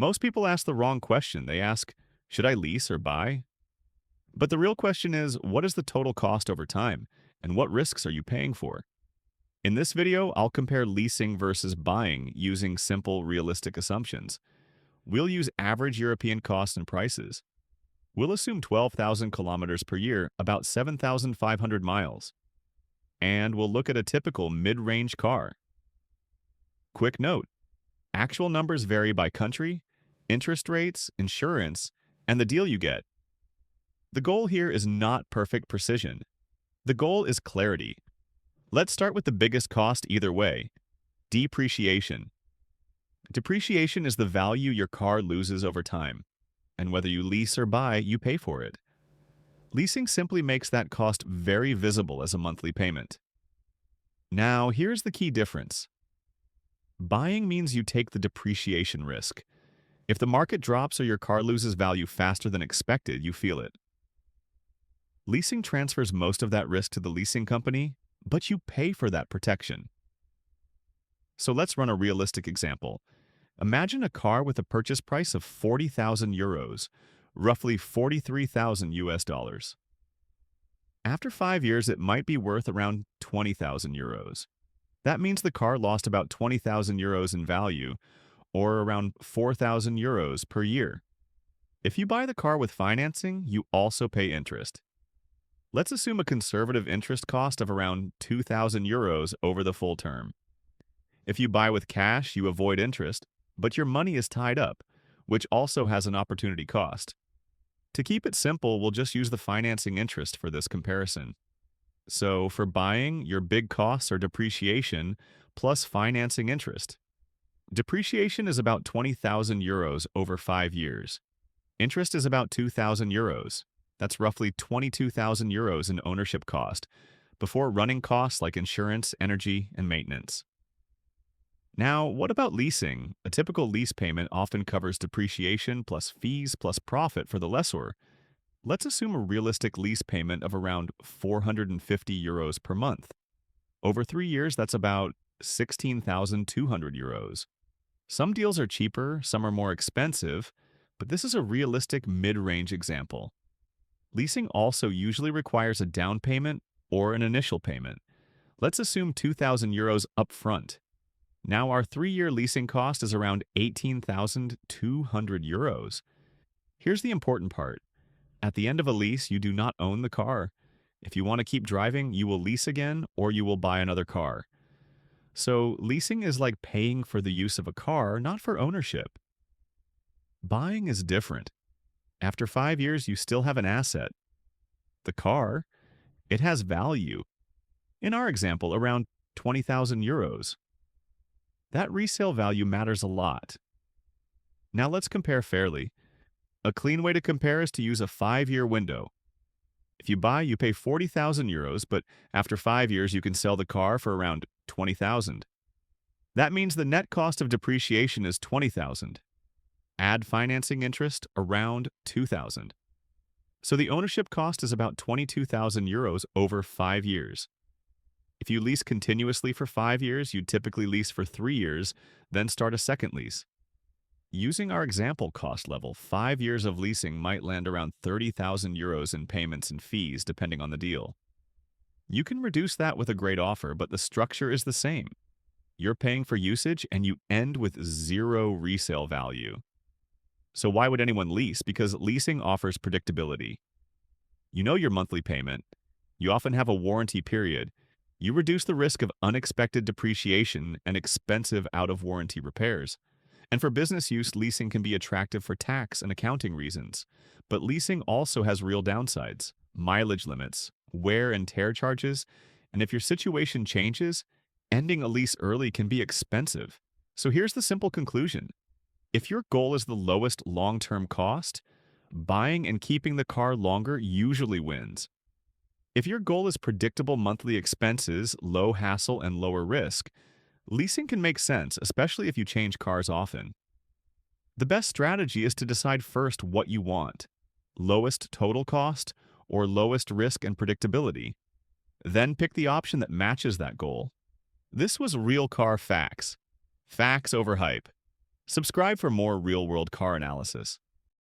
Most people ask the wrong question. They ask, should I lease or buy? But the real question is, what is the total cost over time? And what risks are you paying for? In this video, I'll compare leasing versus buying using simple, realistic assumptions. We'll use average European costs and prices. We'll assume 12,000 kilometers per year, about 7,500 miles. And we'll look at a typical mid-range car. Quick note, actual numbers vary by country, interest rates, insurance, and the deal you get. The goal here is not perfect precision. The goal is clarity. Let's start with the biggest cost either way, depreciation. Depreciation is the value your car loses over time, and whether you lease or buy, you pay for it. Leasing simply makes that cost very visible as a monthly payment. Now, here's the key difference. Buying means you take the depreciation risk. If the market drops or your car loses value faster than expected, you feel it. Leasing transfers most of that risk to the leasing company, but you pay for that protection. So let's run a realistic example. Imagine a car with a purchase price of 40,000 euros, roughly 43,000 US dollars. After 5 years, it might be worth around 20,000 euros. That means the car lost about 20,000 euros in value, or around 4,000 euros per year. If you buy the car with financing, you also pay interest. Let's assume a conservative interest cost of around 2,000 euros over the full term. If you buy with cash, you avoid interest, but your money is tied up, which also has an opportunity cost. To keep it simple, we'll just use the financing interest for this comparison. So for buying, your big costs are depreciation plus financing interest. Depreciation is about 20,000 euros over 5 years. Interest is about 2,000 euros. That's roughly 22,000 euros in ownership cost, before running costs like insurance, energy, and maintenance. Now, what about leasing? A typical lease payment often covers depreciation plus fees plus profit for the lessor. Let's assume a realistic lease payment of around 450 euros per month. Over 3 years, that's about 16,200 euros. Some deals are cheaper, some are more expensive, but this is a realistic mid-range example. Leasing also usually requires a down payment or an initial payment. Let's assume 2,000 euros upfront. Now our 3-year leasing cost is around 18,200 euros. Here's the important part. At the end of a lease, you do not own the car. If you want to keep driving, you will lease again or you will buy another car. So leasing is like paying for the use of a car, not for ownership. Buying is different. After 5 years, you still have an asset. The car, it has value. In our example, around 20,000 euros. That resale value matters a lot. Now let's compare fairly. A clean way to compare is to use a 5-year window. If you buy, you pay 40,000 euros, but after 5 years, you can sell the car for around 20,000. That means the net cost of depreciation is 20,000. Add financing interest, around 2,000. So the ownership cost is about 22,000 euros over 5 years. If you lease continuously for 5 years, you'd typically lease for 3 years, then start a second lease. Using our example cost level, 5 years of leasing might land around 30,000 euros in payments and fees, depending on the deal. You can reduce that with a great offer, but the structure is the same. You're paying for usage, and you end with 0 resale value. So why would anyone lease? Because leasing offers predictability. You know your monthly payment. You often have a warranty period. You reduce the risk of unexpected depreciation and expensive out-of-warranty repairs. And for business use, leasing can be attractive for tax and accounting reasons. But leasing also has real downsides, mileage limits, wear and tear charges, and if your situation changes, ending a lease early can be expensive. So here's the simple conclusion. If your goal is the lowest long-term cost, buying and keeping the car longer usually wins. If your goal is predictable monthly expenses, low hassle, and lower risk, leasing can make sense, especially if you change cars often. The best strategy is to decide first what you want, lowest total cost or lowest risk and predictability. Then pick the option that matches that goal. This was Real Car Facts. Facts over hype. Subscribe for more real-world car analysis.